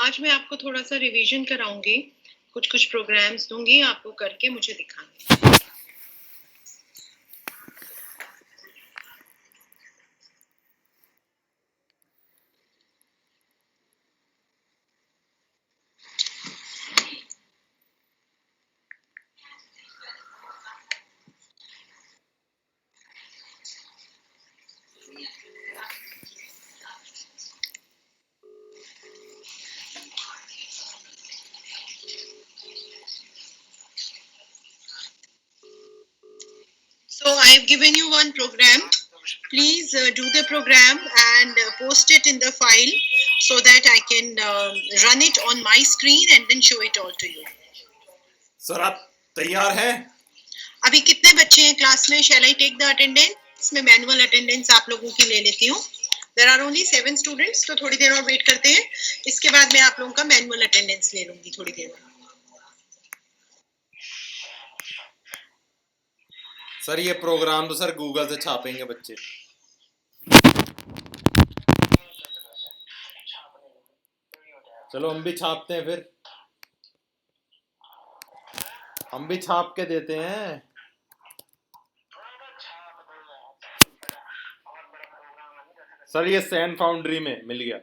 आज मैं आपको थोड़ा-सा रिवीजन कराऊँगी, कुछ-कुछ प्रोग्राम्स दूँगी, आपको करके मुझे दिखाना। So I have given you one program. Please do the program and post it in the file so that I can run it on my screen and then show it all to you. Sir आप तैयार हैं? अभी कितने बच्चे हैं class में? Shall I take the attendance? मैं manual attendance आप लोगों की ले लेती हूँ. There are only 7 students, तो थोड़ी देर और वेट करते हैं. इसके बाद मैं आप लोगों का मैनुअल अटेंडेंस ले लूंगी थोड़ी देर में. सर ये प्रोग्राम तो सर गूगल से छापेंगे बच्चे. चलो हम भी छापते हैं फिर. हम भी छाप के देते हैं. सर ये सैन फाउंड्री में मिल गया.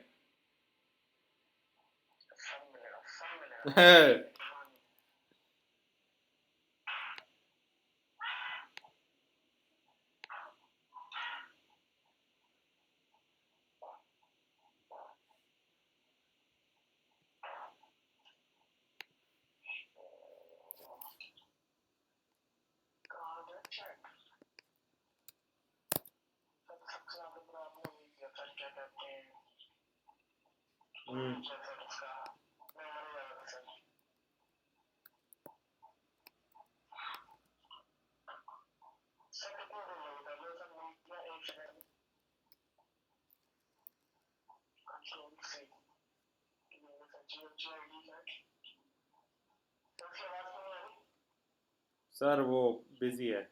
सर वो बिजी है.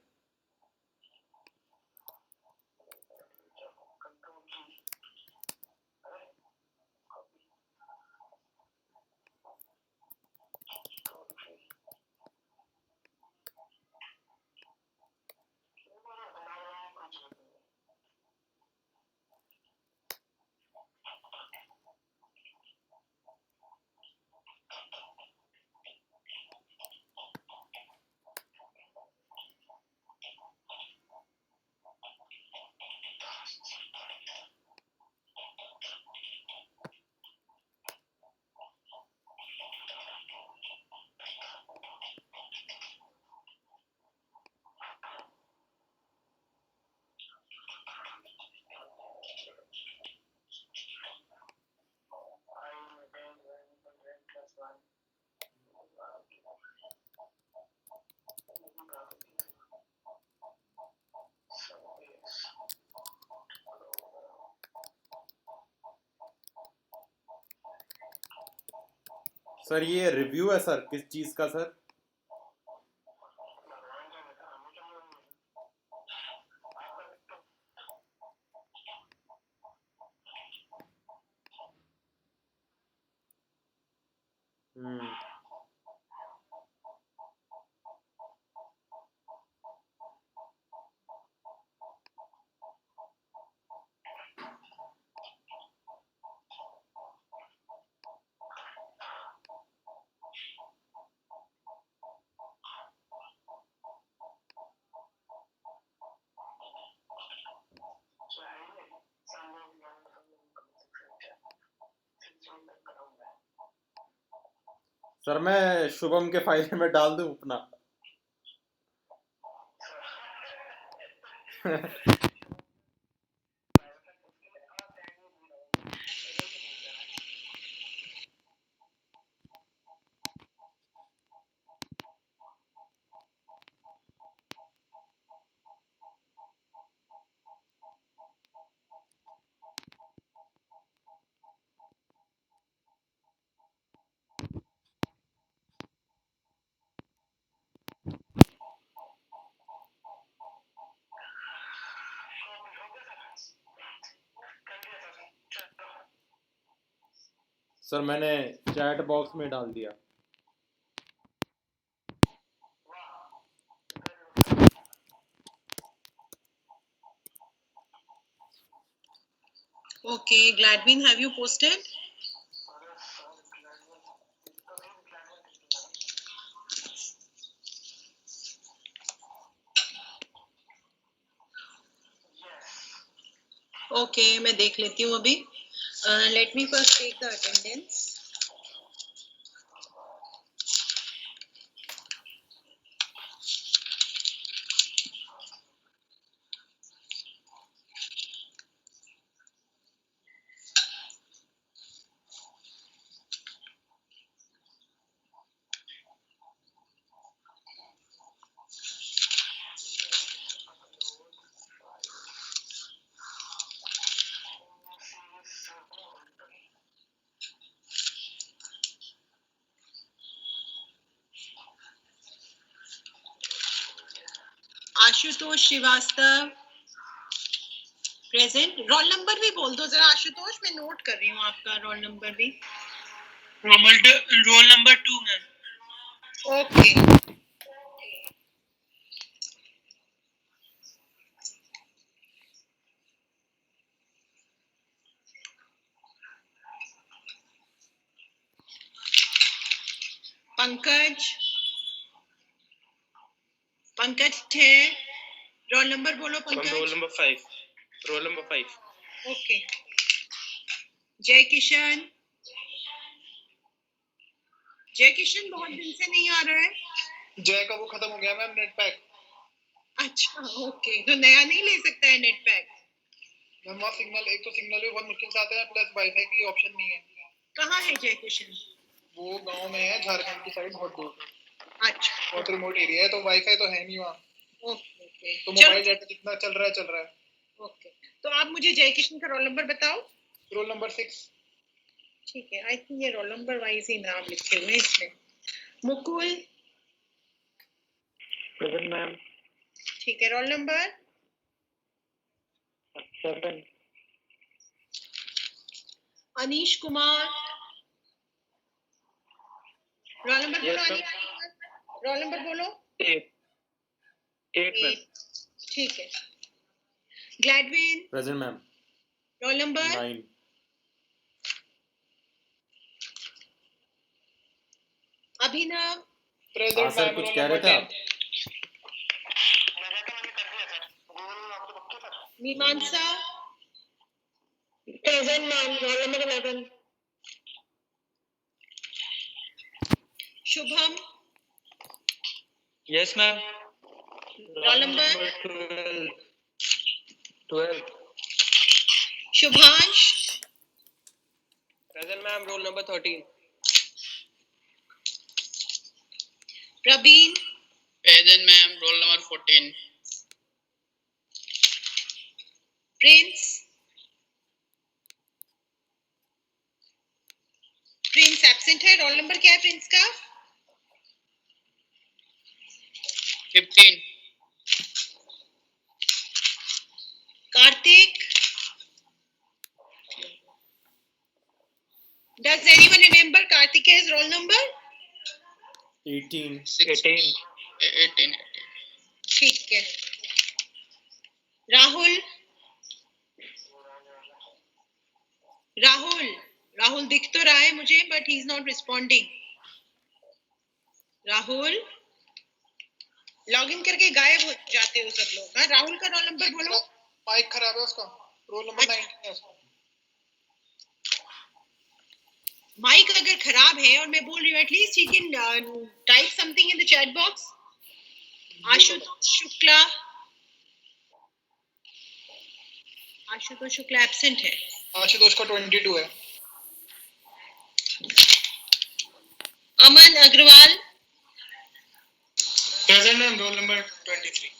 सर ये रिव्यू है सर, किस चीज का सर? सर मैं शुभम के फाइल में डाल दूं अपना? सर मैंने चैट बॉक्स में डाल दिया। Okay, Gladwin, have you posted? Okay, मैं देख लेती हूँ अभी. Let me first take the attendance. Ashutosh Srivastava present. Roll number भी बोल दो जरा आशुतोष, मैं नोट कर रही हूँ आपका रोल नंबर भी. Roll number 2 ma'am. Okay. Pankaj है. रोल नंबर बोलो Pankaj. Roll number 5. Roll number 5. Okay. जय किशन बहुत दिन से नहीं आ रहा है. जय का वो खत्म हो गया मैम, नेट पैक. अच्छा ओके, तो नया नहीं ले सकता है नेट पैक. मैम वहाँ सिग्नल, एक तो सिग्नल भी बहुत मुश्किल से आता है, प्लस वाईफाई की ऑप्शन नहीं है. कहाँ है जय किशन? वो गांव में है, झारखंड की साइड, बहुत दूर. अच्छा, बहुत रिमोट एरिया है, तो वाईफाई तो है नहीं वहाँ. ओके. तो मोबाइल डाटा जितना चल रहा है. ओके, तो आप मुझे जय किशन का रोल नंबर बताओ. Roll number 6. ठीक है, आई थिंक ये रोल नंबर वाइज ही नाम लिखे हुए हैं इसमें. Mukul present ma'am. ठीक है, roll number 7. Anish Kumar. Roll number बोलो. Yes, अनीश रोल नंबर बोलो. 8 मैम. ठीक है. Gladwin present ma'am. Roll number 9. Abhinav. हाँ सर, कुछ कह रहे थे आप? Mimansa present ma'am. Roll number 11. Shubham. Yes ma'am. Roll number 12. Shubhansh. Present ma'am. Roll number 13. Praveen. Present ma'am. Roll number 14. Prince absent है. रोल नंबर क्या है प्रिंस का? 15. Kartik. Does anyone remember Kartikeya's roll number? 18. 18. ठीक है. राहुल दिख तो रहा है मुझे, but he is not responding. Rahul log in करके गायब हो जाते हो सब लोग. हाँ, राहुल का रोल नंबर बोलो. माइक खराब है उसका. रोल नंबर 19 है उसका. माइक अगर खराब है और मैं बोल रही हूँ, at least he can type something in the chat box. Ashutosh Shukla absent है. आशुतोष का 22 है. Aman Agarwal. Present ma'am. Roll number 23.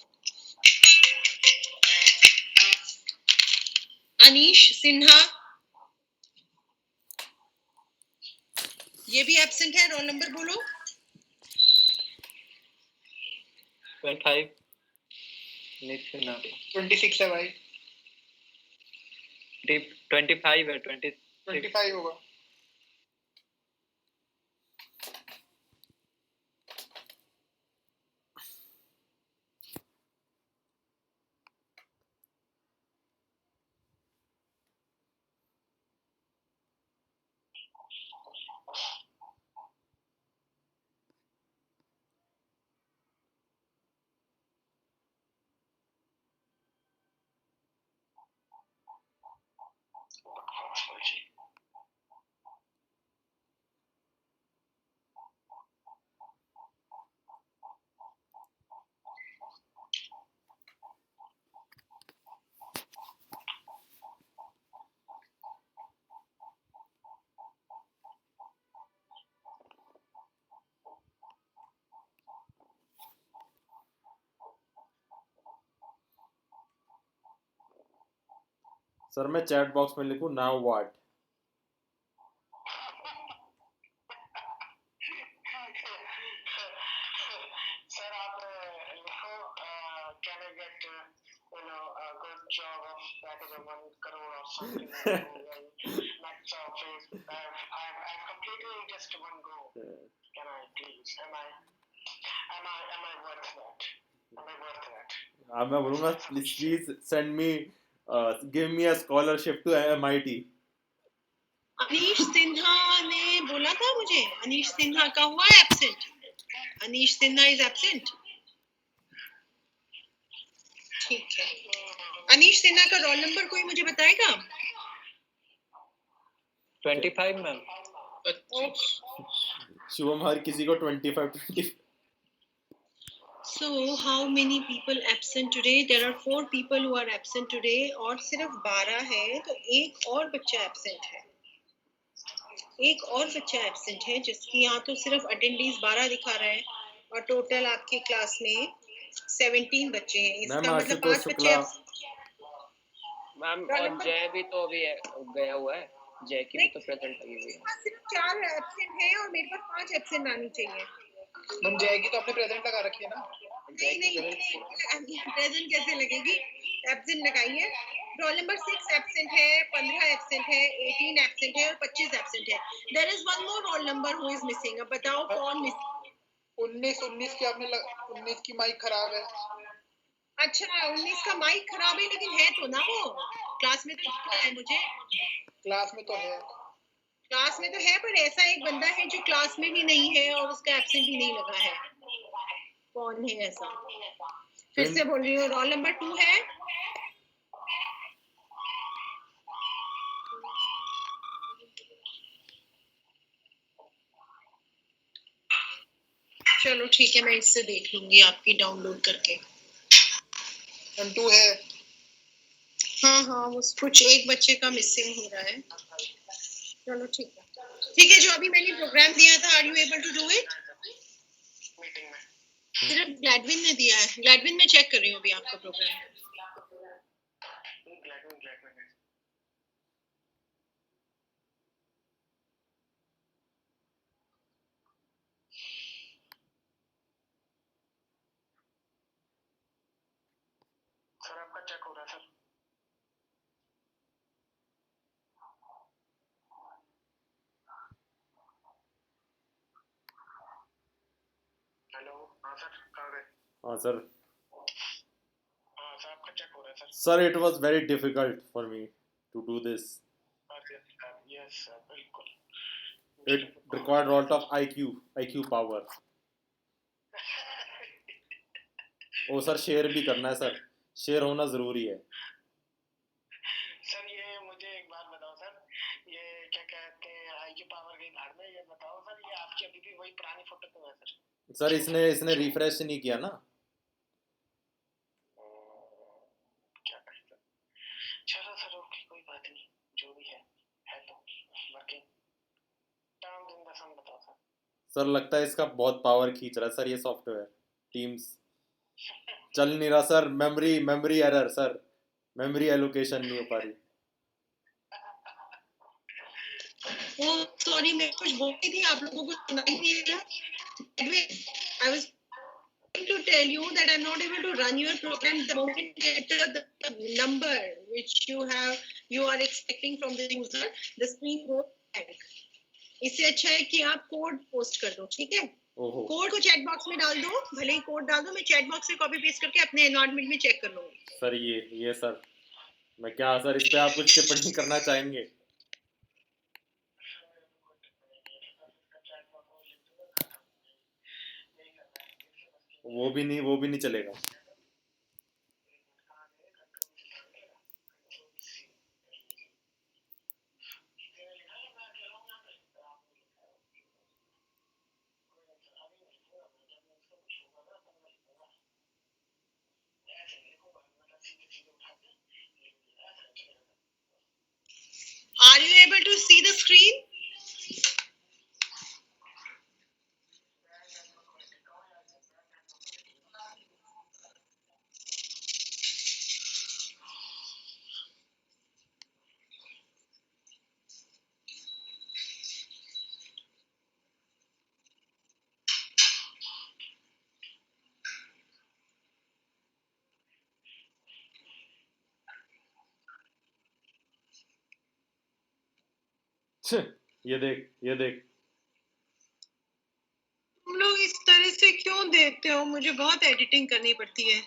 Anish Sinha ये भी एब्सेंट है. रोल नंबर बोलो. 25. 26 है भाई. 25 है. 25 होगा. सर मैं चैट बॉक्स में लिखूं नाउ व्हाट? सर आप लिखो can I get a good job of package of 1 crore or something like that's office I've completed just one go. Can I please? Am I worth that? Am I worth that? मैं बोलूँगा please send me give me a scholarship to MIT. Anish Sinha ने बोला था मुझे, अनीश सिन्हा का हुआ absent. Anish Sinha is absent. ठीक है. अनीश सिन्हा का रोल नंबर कोई मुझे बताएगा? 25 मैम. शुभम हर किसी को 25. So how many people absent today? There are 4 people who are absent today और सिर्फ 12 है, तो एक और बच्चा एब्सेंट है. एक और बच्चा एब्सेंट है जिसकी यहाँ तो सिर्फ अटेंडेंस 12 दिखा रहा है और टोटल आपकी क्लास में 17 बच्चे हैं. इसका मैम मतलब 5 बच्चे मैम और जय भी तो अभी गया हुआ है. जय की भी तो प्रेजेंट लगी हुई है. सिर्फ 4 एब्सेंट है और मेरे पास 5 एब्सेंट आनी चाहिए. मैम जाएगी तो आपने प्रेजेंट लगा रखी है ना? नहीं प्रेजेंट कैसे लगेगी? एब्सेंट लगाइए. रोल नंबर 6 एब्सेंट है, 15 एब्सेंट है, 18 एब्सेंट है और 25 एब्सेंट है. There is one more roll number who is missing. अब बताओ कौन मिसिंग? 19 की आपने 19 की माइक खराब है. अच्छा 19 का माइक खराब है, लेकिन है तो ना वो क्लास में. तो है मुझे क्लास में तो है. क्लास में तो है, पर ऐसा एक बंदा है जो क्लास में भी नहीं है और उसका एब्सेंट भी नहीं लगा है. कौन है ऐसा? फिर से बोल रही हूँ, रोल नंबर 2 है. चलो ठीक है, मैं इससे देख लूंगी आपकी डाउनलोड करके. M2 है. हाँ वो कुछ एक बच्चे का मिसिंग हो रहा है. चलो ठीक है. जो अभी मैंने प्रोग्राम दिया था, are you able to do it? Meeting में सिर्फ ग्लैडविन ने दिया है. ग्लैडविन में चेक कर रही हूँ अभी आपका प्रोग्राम. ग्लैडविन सर आपका चेक हो रहा है सर. हेलो. हाँ सर कहाँ गए? हाँ सर. हाँ सर आपका चेक हो रहा है sir. Sir, it was very difficult for me to do this. Yes sir बिल्कुल. It required a lot of IQ power. Oh sir share भी करना है सर. शेयर होना जरूरी है. सर ये मुझे एक बात बताओ सर, ये क्या कहते हैं IQ पावर की भाड़ में, ये बताओ सर ये आपकी अभी भी वही पुरानी फोटो क्यों है सर? सर इसने रिफ्रेश नहीं किया ना. क्या कहें सर. चलो सर ओके कोई बात नहीं, जो भी है तो वर्किंग. टर्म इन द सम बताओ सर. सर लगता है इसका बहुत पावर खींच रहा है सर ये सॉफ्टवेयर. टीम्स चल नहीं रहा sir. Memory error sir. Memory allocation नहीं हो पा रही. सॉरी मैं कुछ बोल रही थी, आप लोगों को सुनाई नहीं दिया. I was to tell you that I'm not able to run your program the moment you get the number which you are expecting from the user, the screen goes blank. इससे अच्छा है कि आप कोड पोस्ट कर दो. ठीक है, code को चैट बॉक्स में डाल दो. भले ही कोड डाल दो, मैं चैट बॉक्स से कॉपी पेस्ट करके अपने एनवायरनमेंट में चेक कर लूंगी. सर ये सर मैं क्या सर इस पे आप कुछ टिप्पणी करना चाहेंगे? वो भी नहीं चलेगा. Are you able to see the screen? छे, ये देख ये देख तुम लोग इस तरह से क्यों देखते हो? मुझे बहुत एडिटिंग करनी पड़ती है।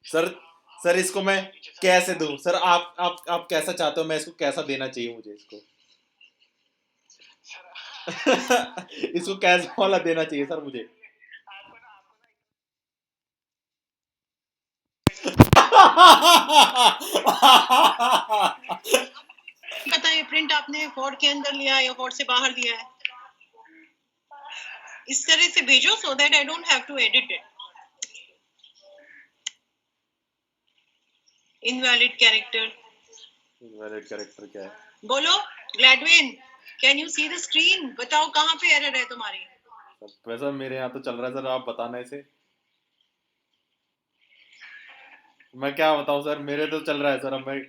सर सर इसको मैं कैसे दूं सर? आप कैसा चाहते हो? मैं इसको कैसा देना चाहिए मुझे इसको? इसको कैसा वाला देना चाहिए सर मुझे? पता है प्रिंट आपने फोर्ड के अंदर लिया है या फोर्ड से बाहर लिया है? इस तरह से भेजो so that I don't have to edit it. Invalid character. Invalid character क्या है? बोलो Gladwin, can you see the screen? बताओ कहाँ पे एरर है तुम्हारी? सर वैसा मेरे यहाँ तो चल रहा है सर, आप बताना इसे। मैं क्या बताऊं सर, मेरे तो चल रहा है सर। अब मैं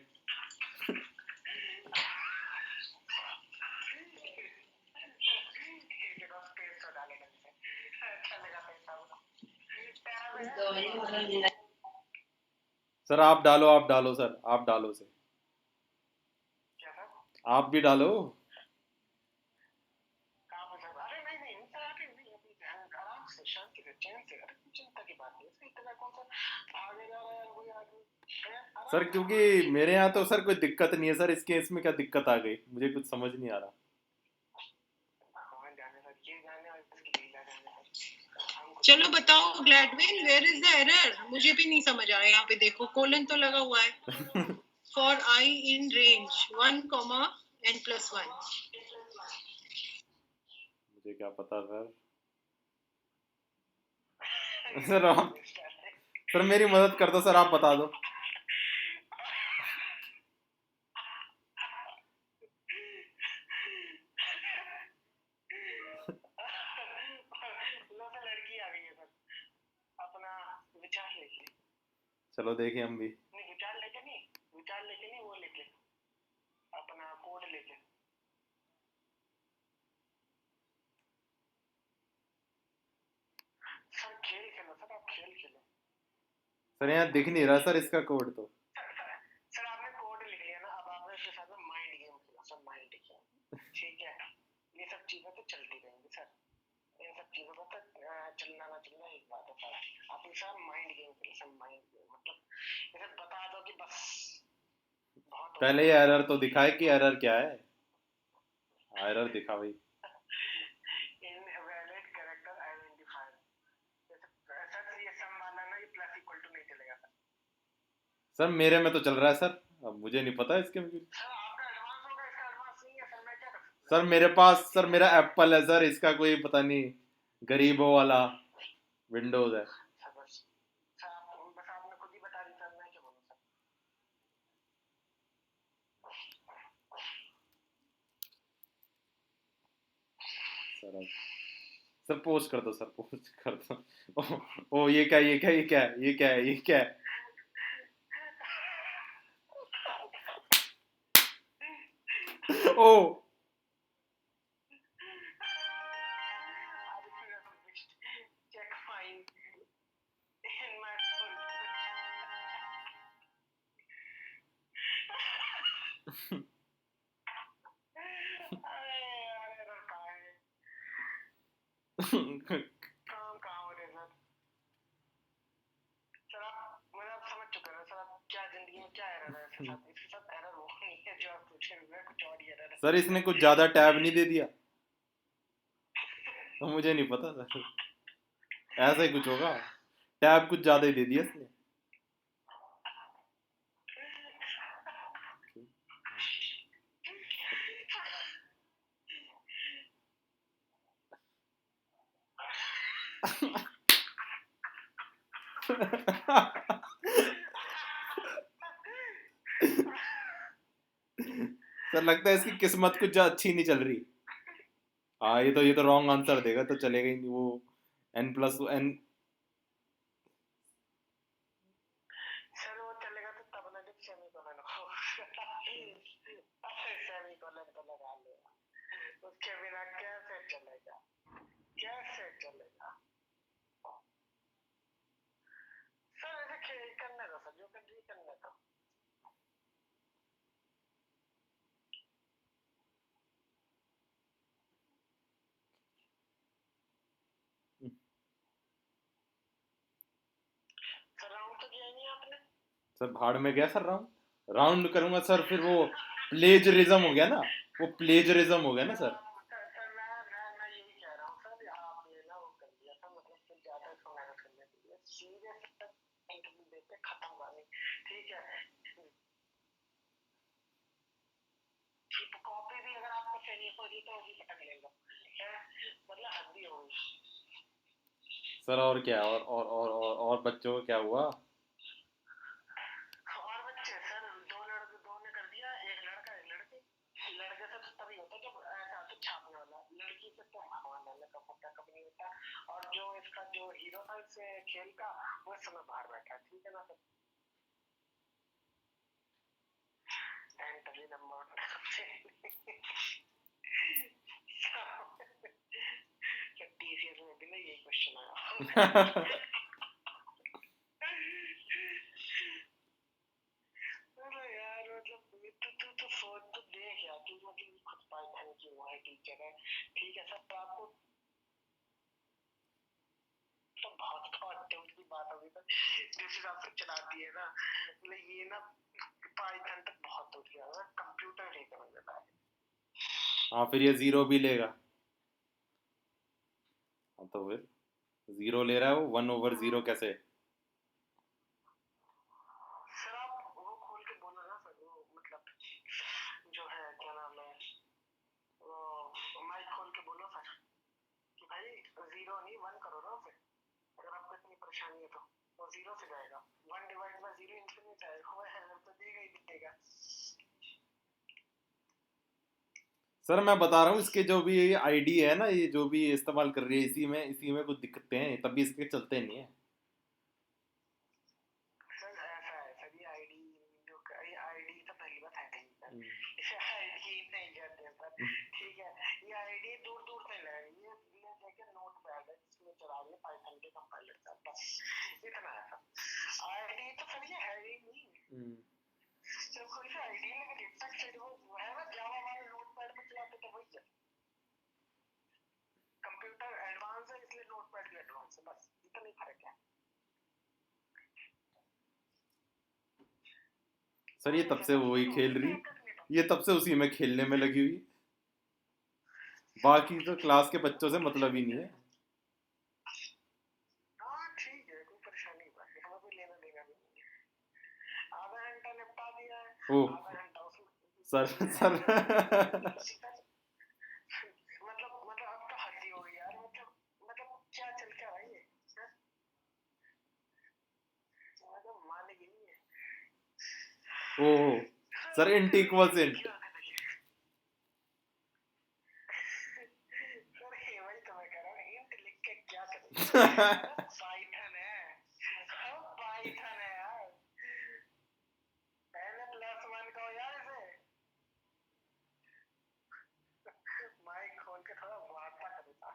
सर आप डालो सर, आप डालो से, आप भी डालो। सर क्योंकि मेरे यहाँ तो सर कोई दिक्कत नहीं है सर, इसके इसमें क्या दिक्कत आ गई मुझे कुछ समझ नहीं आ रहा। चलो बताओ ग्लैडविन, वेयर इज द एरर? मुझे भी नहीं समझ आ रहा है। यहाँ पे देखो कोलन तो लगा हुआ है। For I in range 1, n+1। मुझे क्या पता सर। सर आप सर मेरी मदद कर दो सर, आप बता दो। लड़की आ गई है सर, अपना विचार लेके। चलो देखें हम भी। नहीं विचार लेके नहीं, वो लेके अपना कोड लेके। सर खेल खेलो सर, आप खेल खेलो। सर यहाँ दिख नहीं रहा सर इसका कोड तो। सर आपने कोड लिख लिया ना, अब आपने इसके साथ में माइंड गेम खेला सर, माइंड गेम। ठीक है, ये सब चीजें तो चलती रहेंगी सर, इन सब चीजों का तो चलना ना चलना एक बात है सर। आप इसे माइंड गेम खेलो सर, माइंड गेम मतलब इसे बता दो कि बस बहुत पहले ये एरर तो दिखाए कि एरर क्या है। एरर दिखा भाई। Invalid character identifier. सर ये सम वाला ना, ये प्लस इक्वल टू नहीं चलेगा सर। सर मेरे में तो चल रहा है सर, अब मुझे नहीं पता इसके में। सर आपका एडवांस होगा, इसका एडवांस नहीं है सर, मैं क्या कर सकता हूँ? सर मेरे पास सर मेरा एप्पल है सर, इसका कोई पता नहीं गरीबों वाला विंडोज है। सर बस बस आपने खुद ही बता दी सर, मैं क्या बोलूँ सर। सर अब सर पोस्ट कर दो सर, पोस्ट कर दो। ओ ये क्या ये क्या ये क्या है ये क्या है ये क्या है? Oh check fine in my phone. अरे यार एरर कहाँ है? काम कहाँ हो रहे सर? सर आप मतलब आप समझ चुके हैं सर, आप क्या जिंदगी में क्या एरर है इसके साथ? इसके साथ एरर वो नहीं है जो आप पूछ रहे हैं, कुछ और ही एरर है। सर इसने कुछ ज्यादा टैब नहीं दे दिया तो मुझे नहीं पता सर, ऐसा ही कुछ होगा। टैब कुछ ज्यादा ही दे दिया इसने। सर लगता है इसकी किस्मत कुछ अच्छी नहीं चल रही। हाँ ये तो रॉन्ग आंसर देगा तो चलेगा ही नहीं वो। n+n। सर वो चलेगा तो तब ना जब सेमीकोलन हो। सेमीकोलन तो लगा लो, उसके बिना कैसे चलेगा, कैसे चलेगा? सर ऐसे खेल करने दो सर, जो कर रही करने दो। तो किया ही नहीं आपने। सर भाड़ में गया सर, राउंड करूंगा सर, फिर वो प्लेजरिज्म हो गया ना, वो प्लेजरिज्म हो गया ना सर। सर मैं यही कह रहा हूँ सर, आपने ना वो कर दिया था, मतलब फिर ज्यादा इसको मेहनत करने के लिए सीरियस इंटरव्यू देते खत्म वाली, ठीक है। कॉपी भी अगर आपको चाहिए हो रही तो वो भी पटक लेगा, मतलब हद ही हो गई। सर और क्या, और बच्चों को क्या हुआ? और बच्चे सर, दो ने कर दिया, एक लड़का एक लड़की। लड़के से तो तभी होता जब ऐसा तो छापने वाला, लड़की से तो भगवान जाने कब होता कब नहीं होता। और जो इसका जो हीरो था इस खेल का, वो इस समय बाहर बैठा है, ठीक है ना सर। नंबर टीसीएस में भी ना यही क्वेश्चन आया। अरे यार मतलब तू सोच तो देख यार, तू मतलब खुद पाइथन की वो है टीचर है, ठीक है सर, तो आपको तो बहुत बहुत की बात होगी सर, जिस हिसाब से चलाती है ना, मतलब ये ना पाइथन तो बहुत हो गया, कंप्यूटर नहीं समझ में आता है। हाँ फिर ये 0 भी लेगा, हाँ तो फिर 0 ले रहा है वो, 1/0 कैसे? सर आप वो खोल के बोलो ना सर, वो मतलब जो है क्या नाम है, वो माइक खोल के बोलो सर कि भाई 0 नहीं 1 करो ना उसे, अगर आपको इतनी परेशानी है तो वो 0 से जाएगा, 1 डिवाइड बाय 0 इंफिनिट आएगा, वो है तो देगा ही देगा। सर मैं बता रहा हूँ, इसके जो भी आईडी है ना, ये जो भी इस्तेमाल कर रही है, इसी में कुछ दिक्कतें हैं, तभी इसके चलते नहीं है। सर ऐसा है सर, ये आईडी जो ये आईडी तो पहली बात है नहीं सर, इसे आईडी नहीं कहते हैं सर, ठीक है। ये आईडी दूर दूर से ले रही है, ये लेके नोट पैड है जिसमें चला रही है पाइथन के कंपाइलर का, बस इतना है सर। आईडी तो सर ये है ही नहीं, जब कोई सा आईडी लेके देखता है वो है ना जावा वाले नोटपैड में चलाते थे वही है। कंप्यूटर एडवांस है इसलिए नोटपैड भी एडवांस है, बस इतना ही फर्क है। सर ये तब से वही खेल रही, ये तब से उसी में खेलने में लगी हुई, बाकी तो क्लास के बच्चों से मतलब ही नहीं है। हाँ ठीक है, कोई परेशानी नहीं, हमें कोई लेना देना भी नहीं है, आधा घंटा निपटा दिया है, ओ आधा घंटा उसमें सर मतलब अब तो हद ही हो गई यार, मतलब क्या चल क्या रहा है ये, मतलब मानेगी नहीं है। ओ सर इंट इक्वल्स इंट, वही तो मैं कह रहा हूँ, इंट लिख के क्या करेंगे, पाइथन है, पाइथन है यार, पहले +1 का हो यार इसे, माइक खोल के थोड़ा वार्ता करता।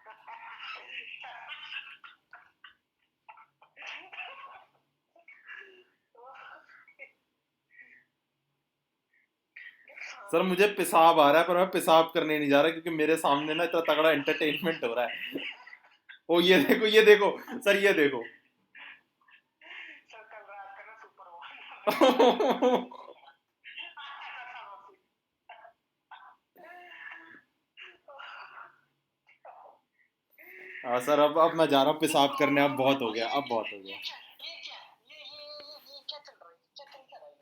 सर मुझे पेशाब आ रहा है, पर मैं पेशाब करने नहीं जा रहा क्योंकि मेरे सामने ना इतना तगड़ा एंटरटेनमेंट हो रहा है। ओ ये देखो सर, ये देखो सर कल रात का ना सुपर हाँ सर, अब मैं जा रहा हूँ पेशाब करने, अब बहुत हो गया, अब बहुत हो गया। ये क्या चल रहा है, क्या चल क्या रहा है?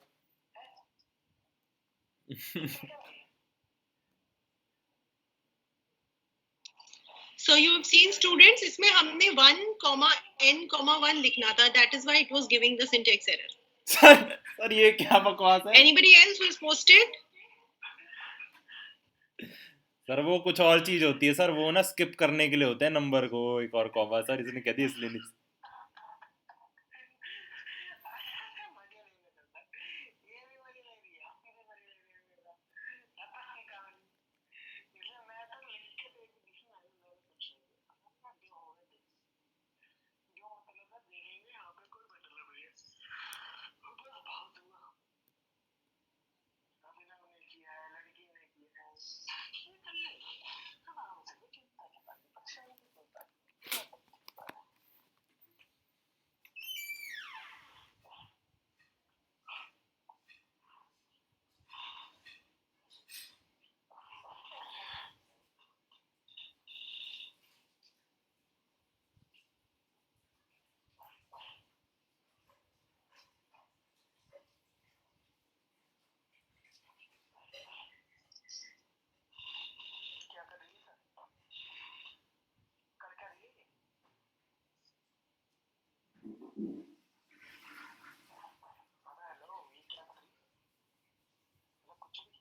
So you have seen students, इसमें हमने 1, n, 1 लिखना था, that is why it was giving the syntax error. Sir ये क्या बकवास है? Anybody else who has posted? Sir वो कुछ और चीज होती है सर, वो ना स्किप करने के लिए होता है नंबर को एक और कॉमा, सर इसने कह दिया इसलिए नहीं। अरे हेलो, ये क्या कर रही है? मतलब कुछ भी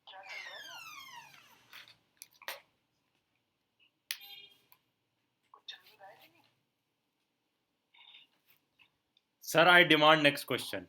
क्या चल रहा है? कुछ चल भी रहा है कि नहीं? Sir I demand next question.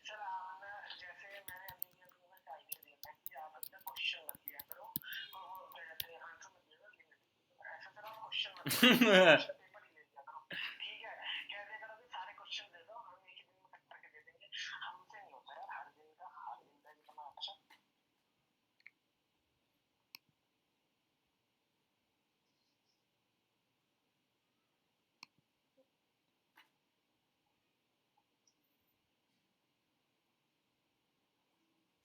Sir आपने जैसे मैंने अभी ये अपने को आइडिया दिया था कि आप अपना क्वेश्चन मत दिया करो और वो कहते हैं आंसर मत दिया करो, लिंक दीजिए. ऐसा सर आप क्वेश्चन मत दिया करो, पेपर ही ले लिया करो. ठीक है, कह दिया करो कि सारे क्वेश्चन दे दो, हम एक ही दिन में कट करके दे देंगे. हमसे नहीं होता यार, हर दिन का इतना अच्छा.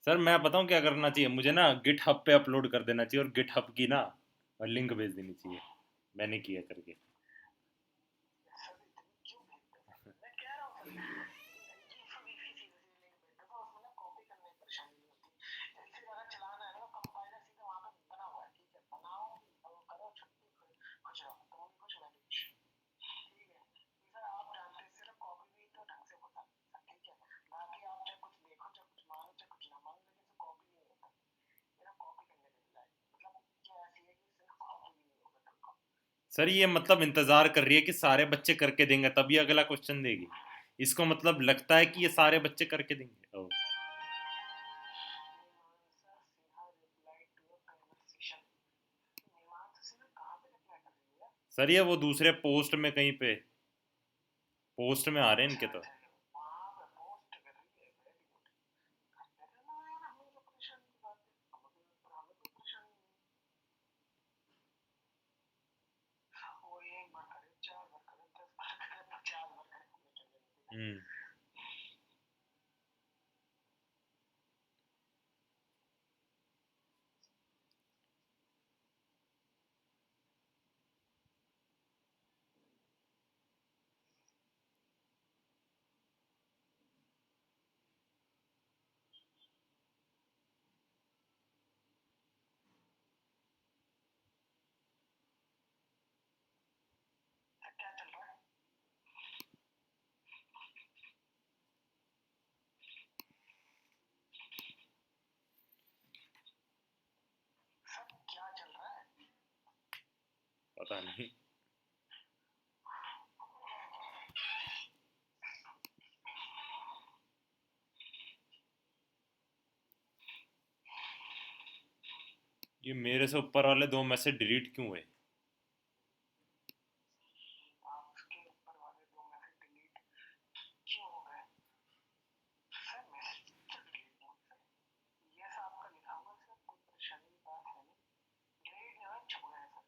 सर मैं बताऊं क्या करना चाहिए, मुझे ना गिटहब पे अपलोड कर देना चाहिए और गिटहब की ना लिंक भेज देनी चाहिए, मैंने किया करके. सर इतनी क्यों भेजते हैं? मैं कह रहा हूँ सर, ये सब इसी चीज से लिंक भेजते तो उसमें ना कॉपी करने में परेशानी नहीं होती. इससे ज्यादा चलाना है ना, कंपाइलर सीधे वहां पे बना हुआ है. ठीक है, बनाओ और करो छुट्टी, खुश रहो, तुम भी खुश, मैं भी खुश. ठीक है, सर आप जानते हैं सिर्फ कॉपी भी तो ढंग से होता है. ठीक है, बाकी आप चाहे कुछ देखो, चाहे कुछ मानो, चाहे कुछ ना मानो, लेकिन सिर्फ कॉपी नहीं होता. मेरा कॉपी करने में मिला है, मतलब क्या ऐसी है कि सिर्फ कॉपी भी नहीं होगा तुमको. सर ये मतलब इंतजार कर रही है कि सारे बच्चे करके देंगे तभी अगला क्वेश्चन देगी, इसको मतलब लगता है कि ये सारे बच्चे करके देंगे. Oh. Mimansa Sinha reply to a conversation. Mimansa Sinha कहाँ पे रिप्लाई कर रही है? सर ये वो दूसरे पोस्ट में कहीं पे पोस्ट में आ रहे हैं अच्छा इनके तो. अच्छा, वहाँ पे पोस्ट कर रही है. Very good. करने देना यार, हमें तो परेशानी की बात है, हमें कोई परेशानी नहीं. वो एक बार करे, 4 बार करे, 10 बार करे, 50 बार करे, हमें चलने देना. हम्म. सर क्या चल रहा है? सर क्या चल रहा है? पता नहीं. ये मेरे से ऊपर वाले 2 मैसेज डिलीट क्यों हुए? आपके ऊपर वाले 2 मैसेज डिलीट क्यों हो गए? सर मैसेज तो डिलीट नहीं हुए. यस आपका लिखा हुआ है सर, कोई परेशानी की बात है नहीं. डिलीट नहीं हुआ, छुप गए सर.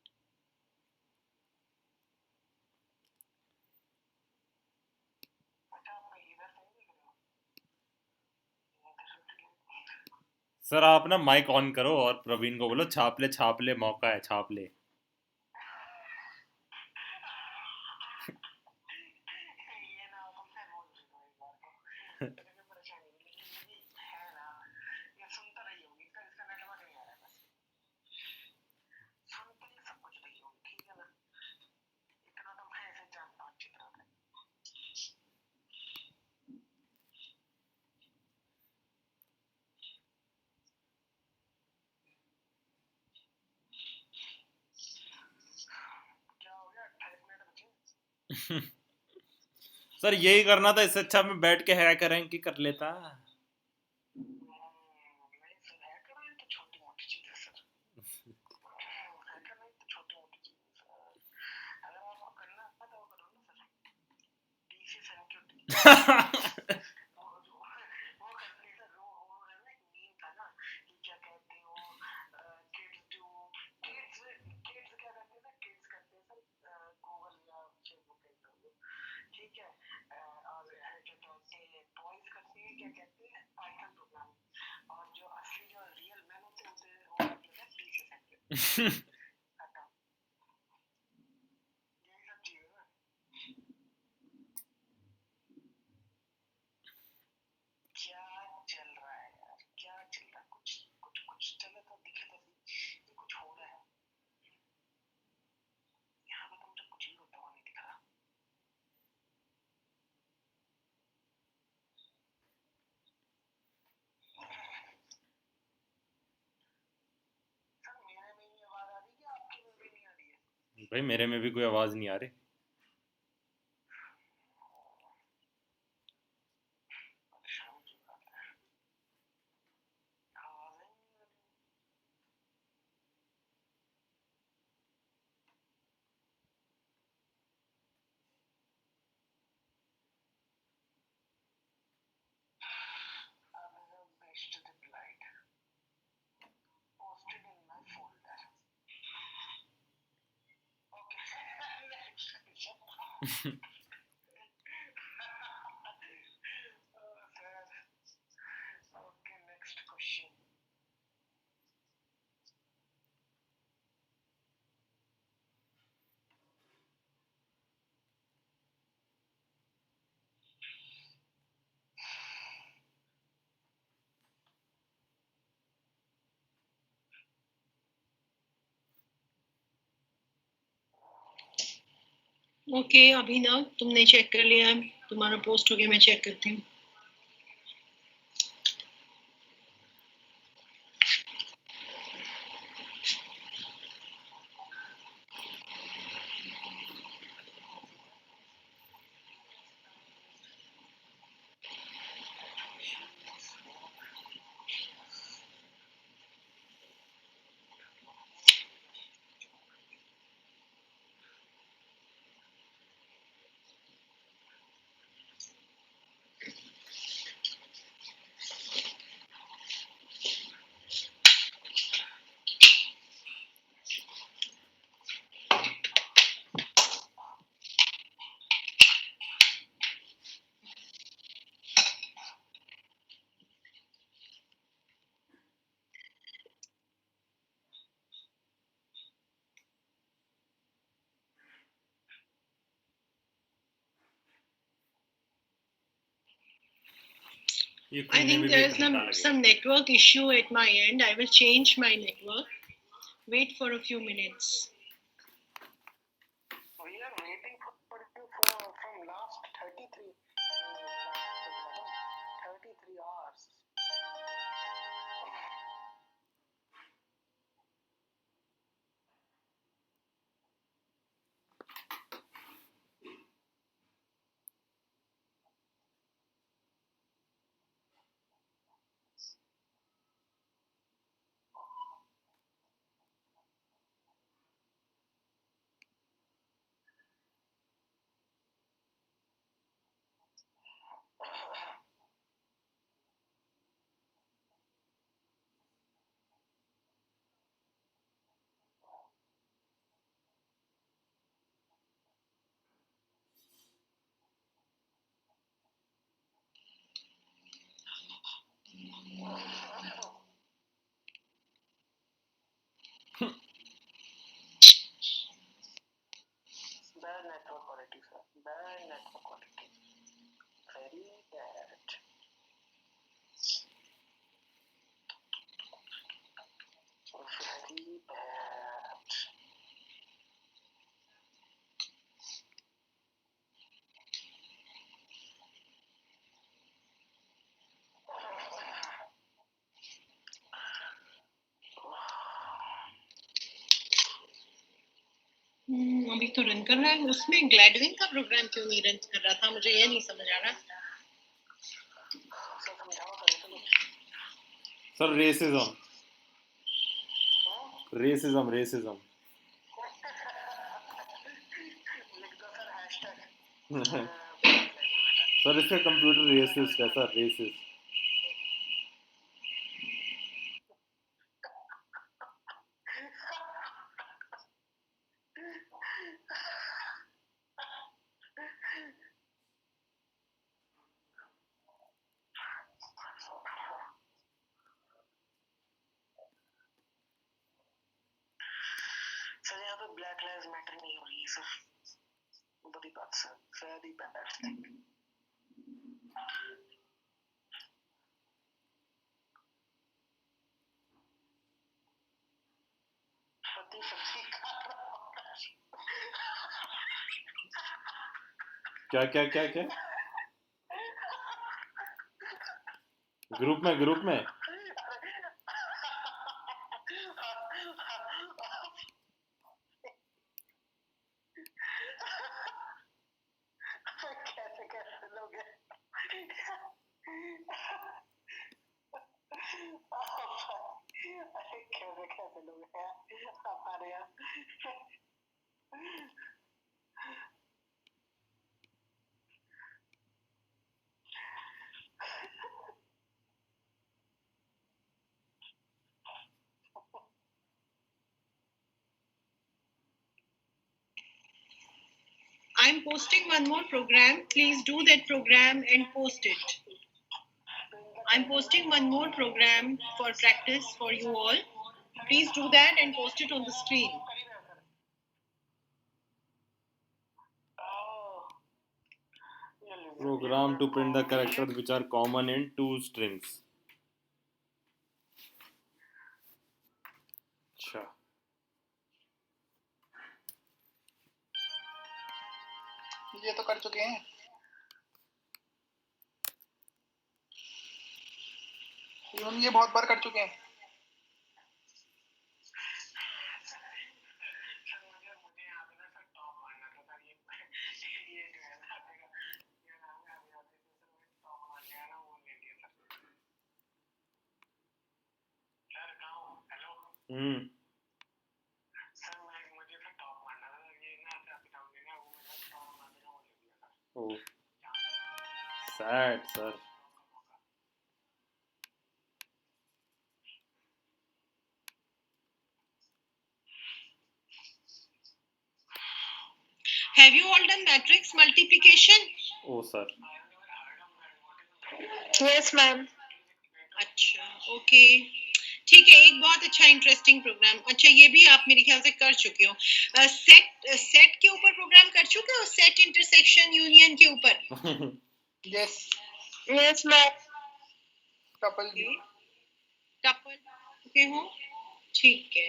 अच्छा, आप इधर से नहीं देख रहे हो? इधर से delete. सर आप ना माइक ऑन करो और प्रवीण को बोलो छाप ले मौका है छाप ले. ये ना तुमसे बोल रही हूँ एक बार को, मुझे कोई परेशानी नहीं, लेकिन ये है ना, ये सुनता रही होगी, इसका इसका नेटवर्क नहीं आ रहा है बस. सुनते ही सब कुछ रही होगी, ठीक है ना, इतना तो मैं ऐसे जानता हूँ अच्छी तरह से. क्या हो गया, 28 मिनट बचे. सर यही करना था, इससे अच्छा मैं बैठ के हैक रैंक ही कर लेता. नहीं सर, हैकर नहीं तो छोटी मोटी चीज है सर. हैकर नहीं तो छोटी मोटी चीज है सर. अगर आपको करना है तो वो करो ना सर. डीसी सिक्योरिटी वो करते हैं सर. वो है ना, एक मीम था ना कि क्या कहते हो, किड्स डू, किड्स किड्स क्या करते हैं ना, किड्स करते हैं सर गूगल या फेसबुक का इंटरव्यू. ठीक है, और क्या कहते हैं टॉयज करते हैं, क्या कहते हैं पाइथन प्रोग्रामिंग. और जो असली जो रियल मैन होते हैं वो करते हैं डीसी सिक्योरिटी. खत्म. यही सब चीज है ना. भाई मेरे में भी कोई आवाज नहीं आ रही। Okay, next question. ओके अभिनव, तुमने चेक कर लिया है, तुम्हारा पोस्ट हो गया, मैं चेक करती हूँ। I think there is some network issue at my end. I will change my network. Wait for a few minutes. We are waiting for you from last 33 hours. Bad network quality, sir. Bad network quality. Very bad. Very bad. अभी तो run कर रहा है। उसमें ग्लैडविन का programme क्यों नहीं run कर रहा था, मुझे ये नहीं समझ आ रहा। सर समझाओ सर ऐसे कुछ सर रेसिज्म रेसिज्म रेसिज्म लिख दो सर हैशटैग सर इसका कंप्यूटर रेसिस्ट है सर, रेसिस्ट। सर यहाँ पे ब्लैक लाइव्स मैटर नहीं हो रही है सर, बड़ी बात सर, वेरी बैड थिंग। पति सब्जी खा रहा क्या क्या क्या क्या ग्रुप में कैसे कैसे लोग हैं अरे कैसे कैसे लोग हैं हमारे यहाँ I'm posting one more program. Please do that program and post it. I'm posting one more program for practice for you all. Please do that and post it on the screen. Program to print the characters which are common in two strings. अच्छा ये तो कर चुके हैं ये बहुत बार कर चुके हैं हम्म Oh, sad, sir. Have you all done matrix multiplication? Oh, sir. Yes, ma'am. अच्छा ओके ठीक है एक बहुत अच्छा इंटरेस्टिंग प्रोग्राम अच्छा ये भी आप मेरे ख्याल से कर चुके हो सेट के ऊपर प्रोग्राम कर चुके हो सेट इंटरसेक्शन यूनियन के ऊपर यस Yes, ma'am. टपल भी टपल ओके हो ठीक है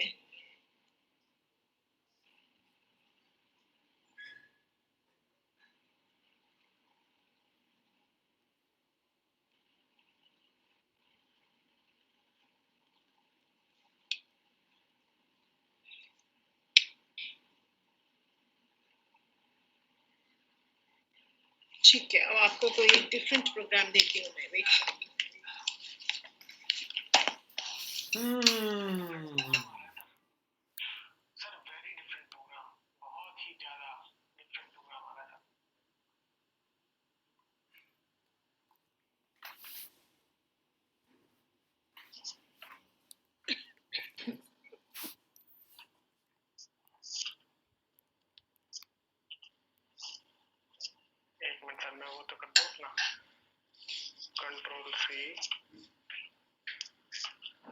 ठीक है अब आपको कोई डिफरेंट प्रोग्राम देती हूँ मैं वेट एक मिनट सर मैं वो तो कर दूँ अपना control C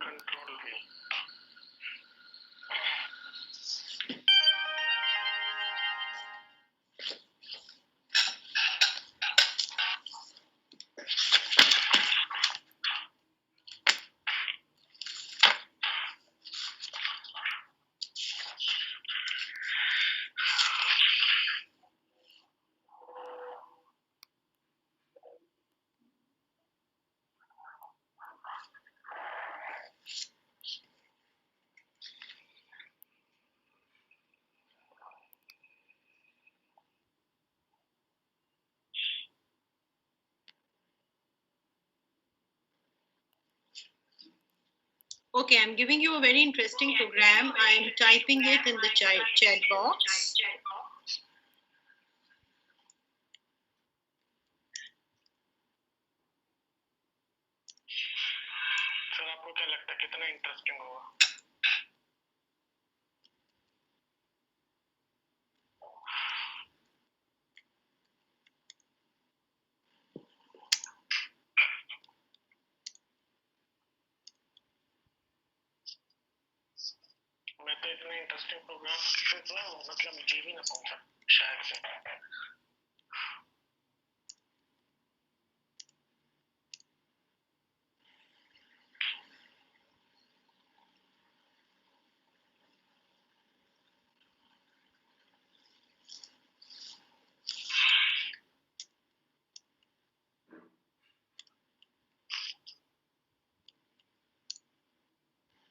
control V Okay, I'm giving you a very interesting program. I'm typing it in the chat box. Sir आपको क्या लगता है कितना इंटरेस्टिंग होगा मैं तो इतना इंटरेस्टिंग प्रोग्राम मतलब जी भी ना पाऊँ सर शायद से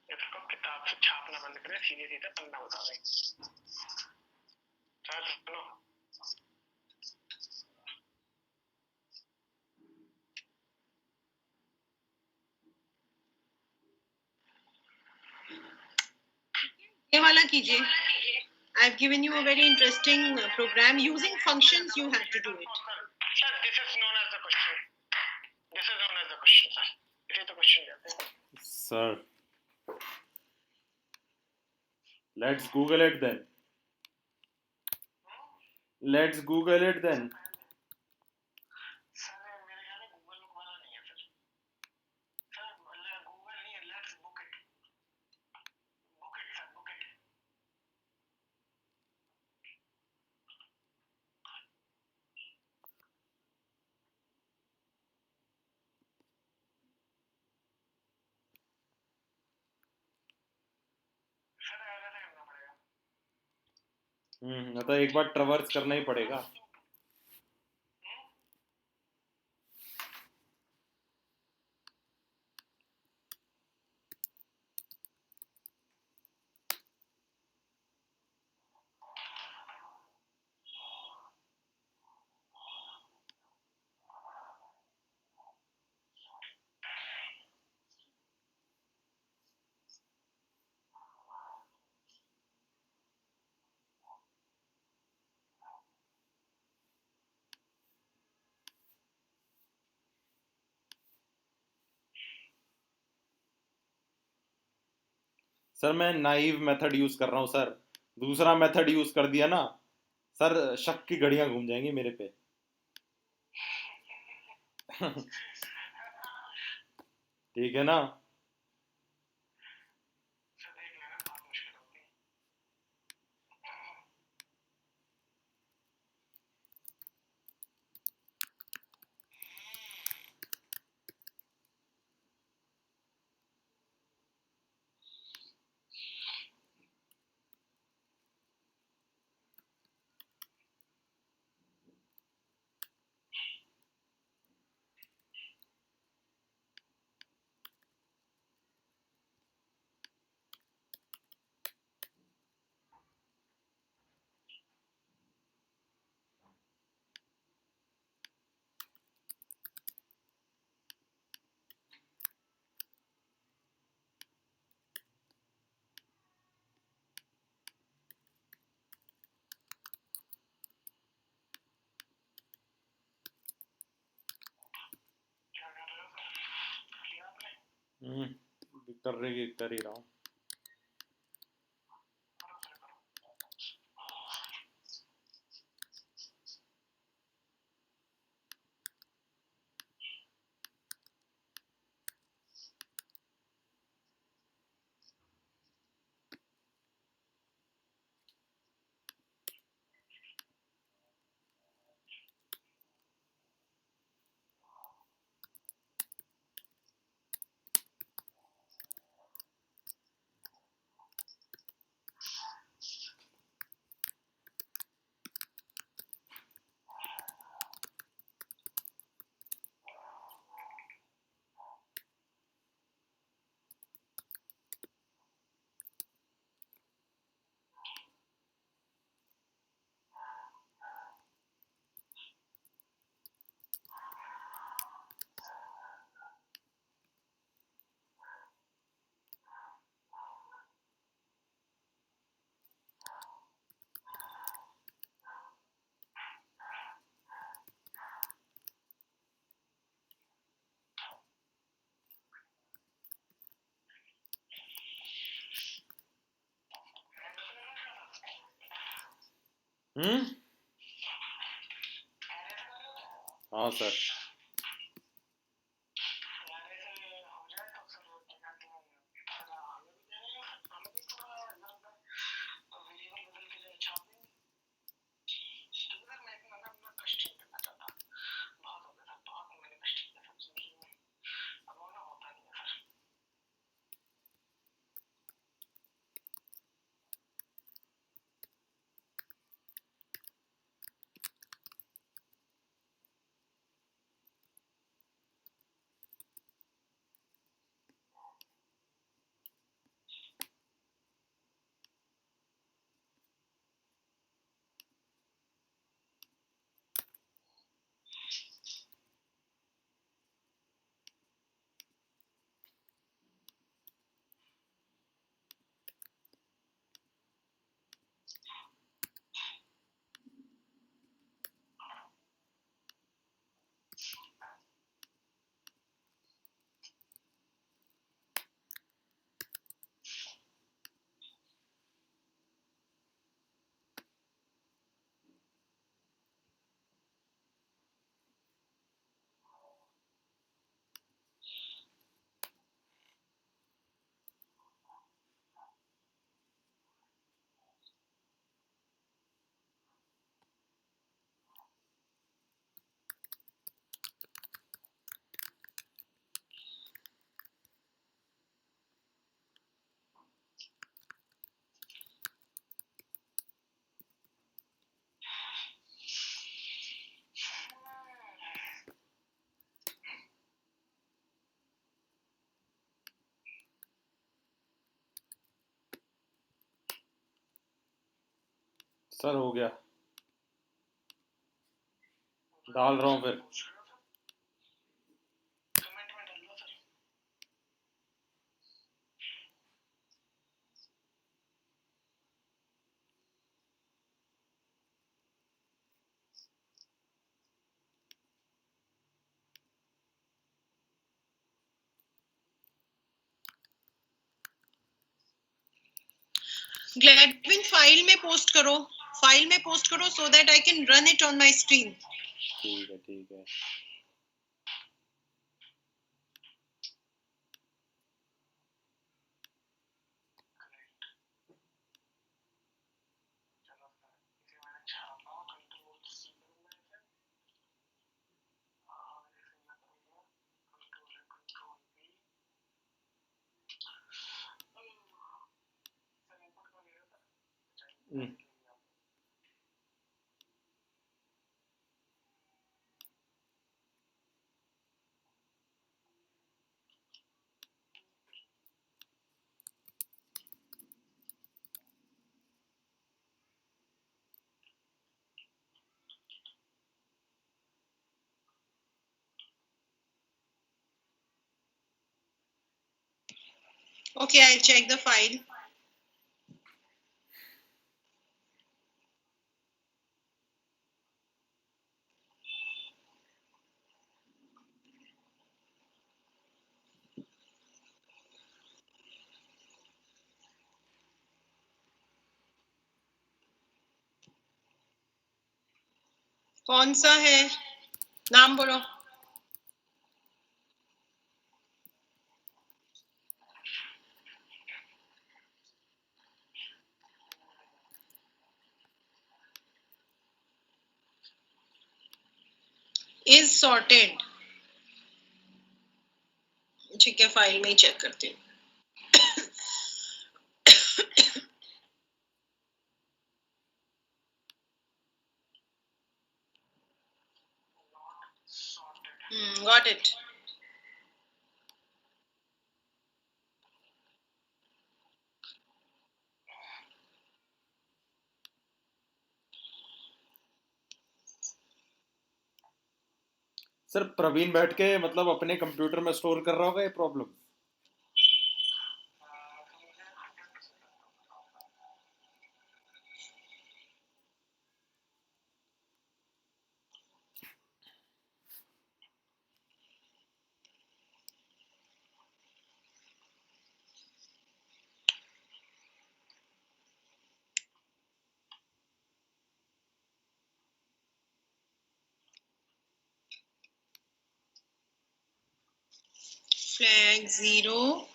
इसको किताब से छापना बंद करें सीधे सीधे पन्ना बता दें सर सुनो ये वाला कीजिए. I've given you a very interesting program. Using functions, you have to do it. Sir, this is known as the question. This is known as the question, sir. It is the question. Sir, let's Google it then. Let's Google it then. Sir मेरे ख्याल में Google book वाला नहीं है sir. Sir Google नहीं है. Let's book it. Book it sir. Book it. Sir ऐसा करना पड़ेगा. तो एक बार ट्रवर्स करना ही पड़ेगा. सर मैं नाइव मेथड यूज कर रहा हूँ सर. दूसरा मेथड यूज कर दिया ना सर, शक की घड़ियां घूम जाएंगी मेरे पे. ठीक है ना. सर देख लेना बहुत मुश्किल होगी. क्या कर रहे हो सर? लिया आपने? कर ही रहा हूँ. करो सर करो. हम्म. हाँ सर. सर हो गया, डाल रहा हूँ फिर। कमेंट में डाल दो सर। ग्लैडविन फाइल में पोस्ट करो, फाइल में पोस्ट करो so that I can run it on my screen. ठीक है ठीक है। चलो सर, इसे मैंने छापा, कंट्रोल सी करूंगा इसे, और इसे मैं करूंगा कंट्रोल बी। सर इनपुट को ले लो sir. Hmm, Okay, I'll check the file. कौन सा है, नाम बोलो। Is sorted. ठीक है, फाइल में ही चेक करती हूँ। Got it. सर प्रवीण बैठ के मतलब अपने कंप्यूटर में स्टोर कर रहा होगा ये प्रॉब्लम। तो मुझे 100% बताओ। Flag 0.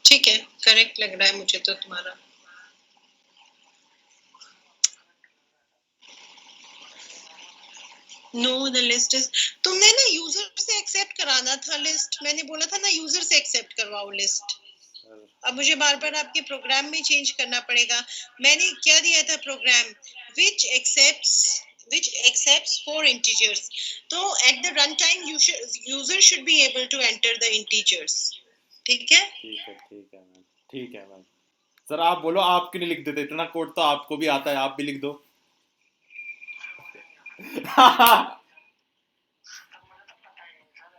ठीक है, करेक्ट लग रहा है मुझे तो तुम्हारा। नो द लिस्ट इज, तुमने ना यूजर से एक्सेप्ट कराना था लिस्ट, मैंने बोला था ना यूजर से एक्सेप्ट करवाओ लिस्ट। अब मुझे बार बार आपके प्रोग्राम में चेंज करना पड़ेगा। मैंने क्या दिया था प्रोग्राम, which accepts 4 integers. तो at the runtime user should be able to enter the integers. ठीक है? ठीक है ठीक है मैम, ठीक है मैम। सर आप बोलो, आप क्यों नहीं लिख देते? इतना कोड तो आपको भी आता है, आप भी लिख दो। सर मुझे नहीं आता। सर मुझे तो पता ही नहीं सर,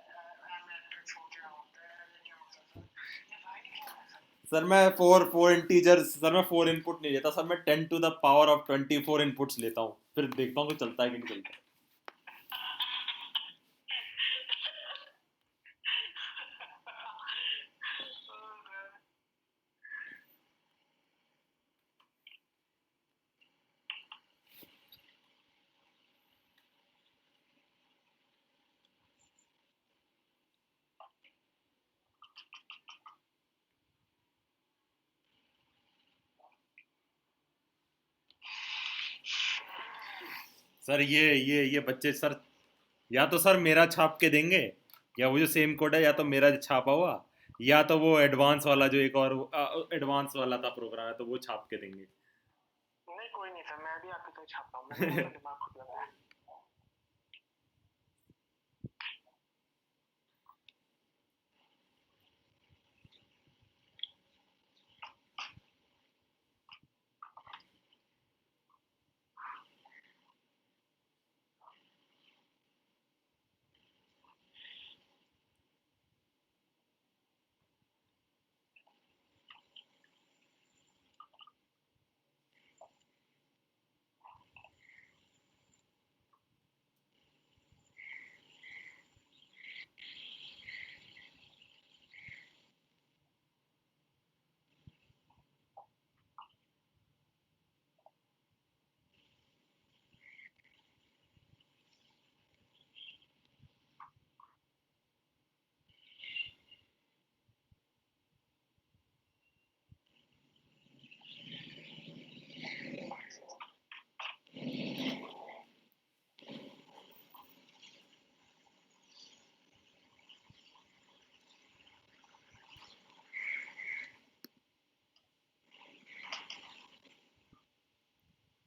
मैट्रिक्स हो क्या होता है, ये क्या होता है सर, ये राइट क्या है सर? सर मैं फोर इंटीजर्स, सर मैं 4 इनपुट नहीं लेता सर, मैं 10 to the power of 24 inputs लेता हूँ, फिर देखता हूँ कि चलता है कि नहीं चलता। सर ये बच्चे सर, या तो सर मेरा छाप के देंगे, या वो जो सेम कोड है या तो मेरा छापा हुआ, या तो वो एडवांस वाला जो एक और एडवांस वाला था प्रोग्राम है तो वो छाप के देंगे। नहीं कोई नहीं सर, मैं भी आपकी तरह छापता हूँ, मैंने अपना दिमाग खुद लगाया।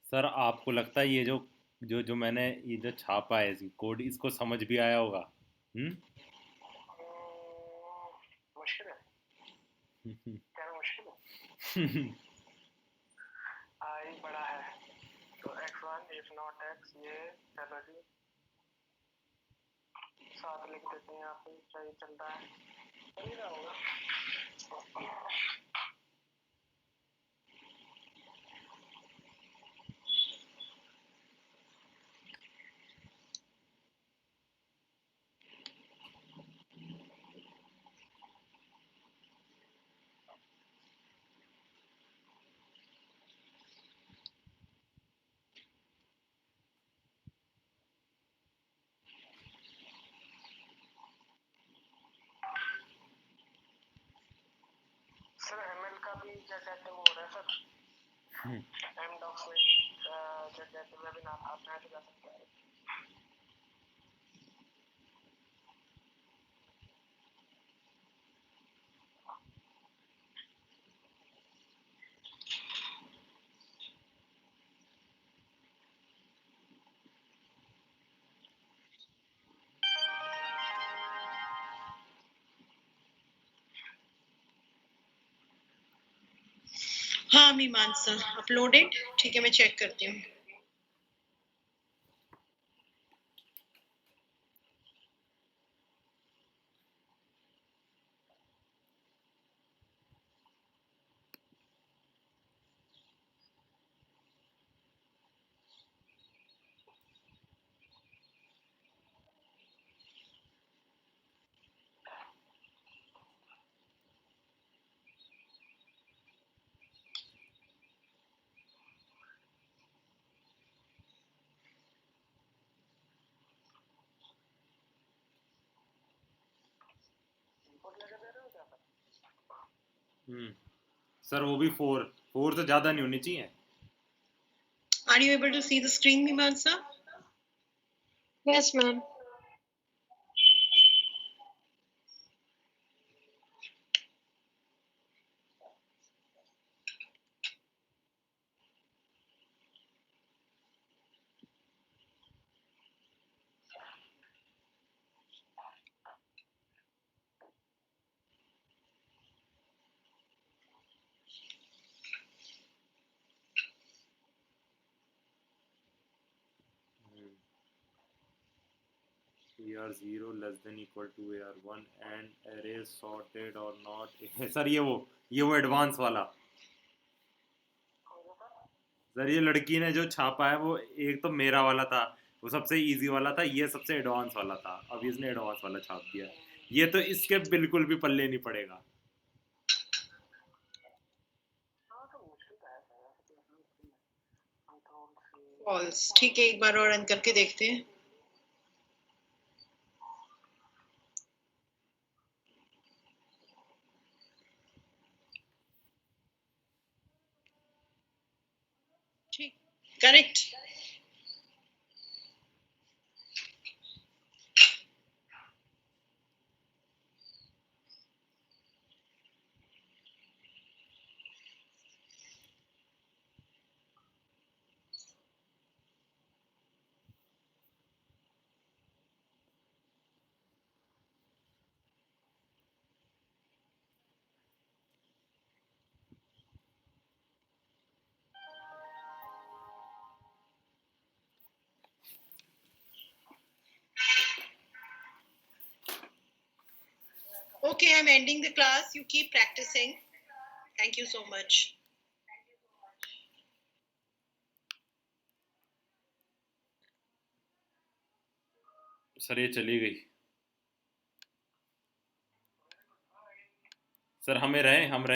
सर आपको लगता है ये जो जो जो मैंने ये जो छापा है कोड इसको समझ भी आया होगा? मुश्किल है, क्या मुश्किल है? आई बड़ा है तो x1 इफ नॉट x, ये चलो जी 7 लिख देते हैं, यहाँ पे सही चल रहा है, चल ही रहा होगा। सर ml का भी क्या कहते हैं वो हो रहा है सर, mdocs में क्या कहते हैं वेबिनार, आप यहाँ से जा सकते हैं। हाँ मीमांसा अपलोडेड, ठीक है मैं चेक करती हूँ। सर वो भी 4 से ज़्यादा नहीं होनी चाहिए। Are you able to see the screen, Mimamsa? Yes, ma'am. AR0 less than equal to AR1 and array sorted or not। Sir ये वो एडवांस वाला। सर ये लड़की ने जो छापा है वो एक तो मेरा वाला था, वो सबसे इजी वाला था, ये सबसे एडवांस वाला था, अब इसने एडवांस वाला छाप दिया। ये तो इसके बिल्कुल भी पल्ले नहीं पड़ेगा। फॉल्स, ठीक है एक बार और रन करके देखते हैं। ठीक, correct. Okay, I'm ending the class. You keep practicing. Thank you so much. Sir ये चली गई। सर हमें रहे हम रहे